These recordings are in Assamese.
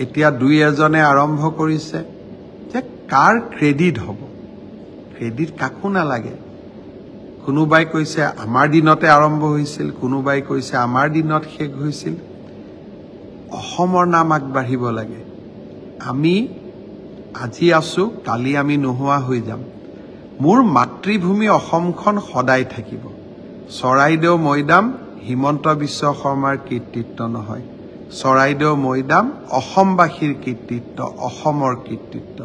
এতিয়া দুই এজনে আৰম্ভ কৰিছে যে কাৰ ক্ৰেডিট হ'ব। ক্ৰেডিট কাকো নালাগে। কোনোবাই কৈছে আমাৰ দিনতে আৰম্ভ হৈছিল, কোনোবাই কৈছে আমাৰ দিনত শেষ হৈছিল। অসমৰ নাম আগবাঢ়িব লাগে। আমি আজি আছো, কালি আমি নোহোৱা হৈ যাম। মোৰ মাতৃভূমি অসমখন সদায় থাকিব। চৰাইদেউ মৈদাম হিমন্ত বিশ্ব শৰ্মাৰ কৃতিত্ব নহয়। চৰাইদেউ মৈদাম অসমবাসীৰ কৃতিত্ব, অসমৰ কৃতিত্ব।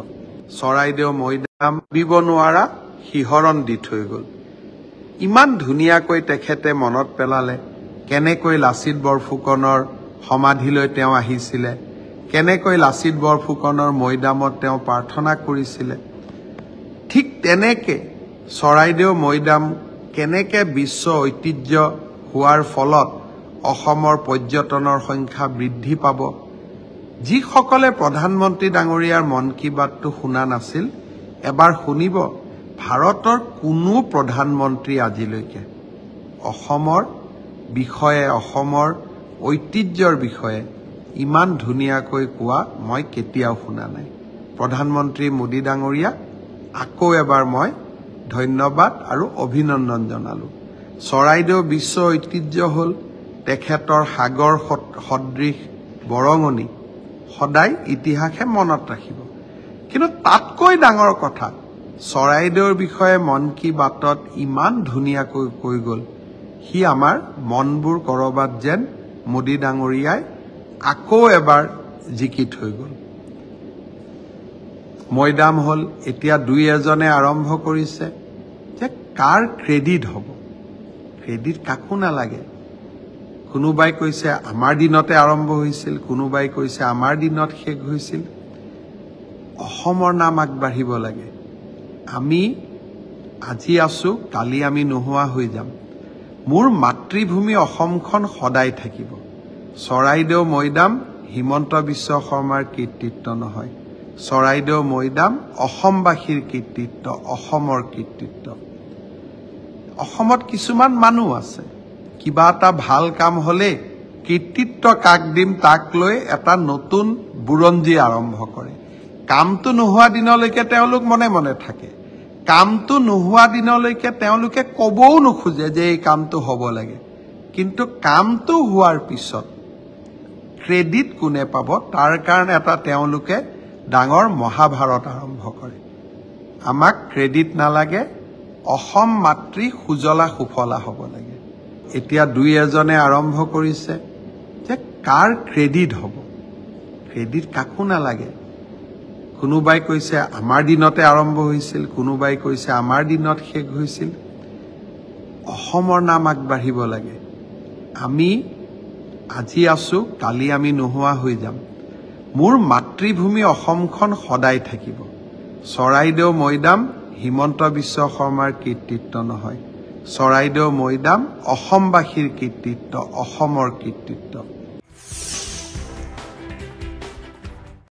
চৰাইদেউ মৈদাম ভাবিব নোৱাৰা শিহৰণ দি থৈ গ'ল। ইমান ধুনীয়াকৈ তেখেতে মনত পেলালে কেনেকৈ লাচিত বৰফুকনৰ সমাধিলৈ তেওঁ আহিছিলে, কেনেকৈ লাচিত বৰফুকনৰ মৈদামত তেওঁ প্ৰাৰ্থনা কৰিছিলে। ঠিক তেনেকে চৰাইদেউ মৈদাম কেনেকে বিশ্ব ঐতিহ্য হোৱাৰ ফলত অসমৰ পৰ্যটনৰ সংখ্যা বৃদ্ধি পাব। যিসকলে প্ৰধানমন্ত্ৰী ডাঙৰীয়াৰ মন কী বাতটো শুনা নাছিল, এবাৰ শুনিব। ভাৰতৰ কোনো প্ৰধানমন্ত্ৰী আজিলৈকে অসমৰ বিষয়ে, অসমৰ ঐতিহ্যৰ বিষয়ে ইমান ধুনীয়াকৈ কোৱা মই কেতিয়াও শুনা নাই। প্ৰধানমন্ত্ৰী মোদী ডাঙৰীয়া আকৌ এবাৰ মই ধন্যবাদ আৰু অভিনন্দন জনালোঁ। চৰাইদেউ বিশ্ব ঐতিহ্য হ'ল তেখেতৰ সাগৰ সদৃশ বৰঙণি, সদায় ইতিহাসে মনত ৰাখিব। কিন্তু তাতকৈ ডাঙৰ কথা, চৰাইদেউৰ বিষয়ে মন কী বাতত ইমান ধুনীয়াকৈ কৈ গ'ল, সি আমাৰ মনবোৰ ক'ৰবাত যেন মোদী ডাঙৰীয়াই আকৌ এবাৰ জিকি থৈ গ'ল। মৈদাম হ'ল, এতিয়া দুই এজনে আৰম্ভ কৰিছে যে কাৰ ক্ৰেডিট হ'ব। ক্ৰেডিট কাকো নালাগে। কোনোবাই কৈছে আমাৰ দিনতে আৰম্ভ হৈছিল, কোনোবাই কৈছে আমাৰ দিনত শেষ হৈছিল। অসমৰ নাম আগবাঢ়িব লাগে। আমি আজি আছো, কালি আমি নোহোৱা হৈ যাম। মোৰ মাতৃভূমি অসমখন সদায় থাকিব। চৰাইদেউ মৈদাম হিমন্ত বিশ্ব শৰ্মাৰ কৃতিত্ব নহয়। চৰাইদেউ মৈদাম অসমবাসীৰ কৃতিত্ব, অসমৰ কৃতিত্ব। অসমত কিছুমান মানুহ আছে, কিবা এটা ভাল কাম হ'লে কৃতিত্ব কাক দিম তাক লৈ এটা নতুন বুৰঞ্জী আৰম্ভ কৰে। কামটো নোহোৱা দিনলৈকে তেওঁলোক মনে মনে থাকে। কামটো নোহোৱা দিনলৈকে তেওঁলোকে ক'বও নোখোজে যে এই কামটো হ'ব লাগে। কিন্তু কামটো হোৱাৰ পিছত ক্ৰেডিট কোনে পাব তাৰ কাৰণে এটা তেওঁলোকে ডাঙৰ মহাভাৰত আৰম্ভ কৰে। আমাক ক্ৰেডিট নালাগে, অসম মাতৃ সুজলা সুফলা হ'ব লাগে। এতিয়া দুই এজনে আৰম্ভ কৰিছে যে কাৰ ক্ৰেডিট হ'ব। ক্ৰেডিট কাকো নালাগে। কোনোবাই কৈছে আমাৰ দিনতে আৰম্ভ হৈছিল, কোনোবাই কৈছে আমাৰ দিনত শেষ হৈছিল। অসমৰ নাম আগবাঢ়িব লাগে। আমি আজি আছো, কালি আমি নোহোৱা হৈ যাম। মোৰ মাতৃভূমি অসমখন সদায় থাকিব। চৰাইদেউ মৈদাম হিমন্ত বিশ্ব শৰ্মাৰ কৃতিত্ব নহয়। চৰাইদেউ মৈদাম অসমবাসীৰ কৃতিত্ব, অসমৰ কৃতিত্ব।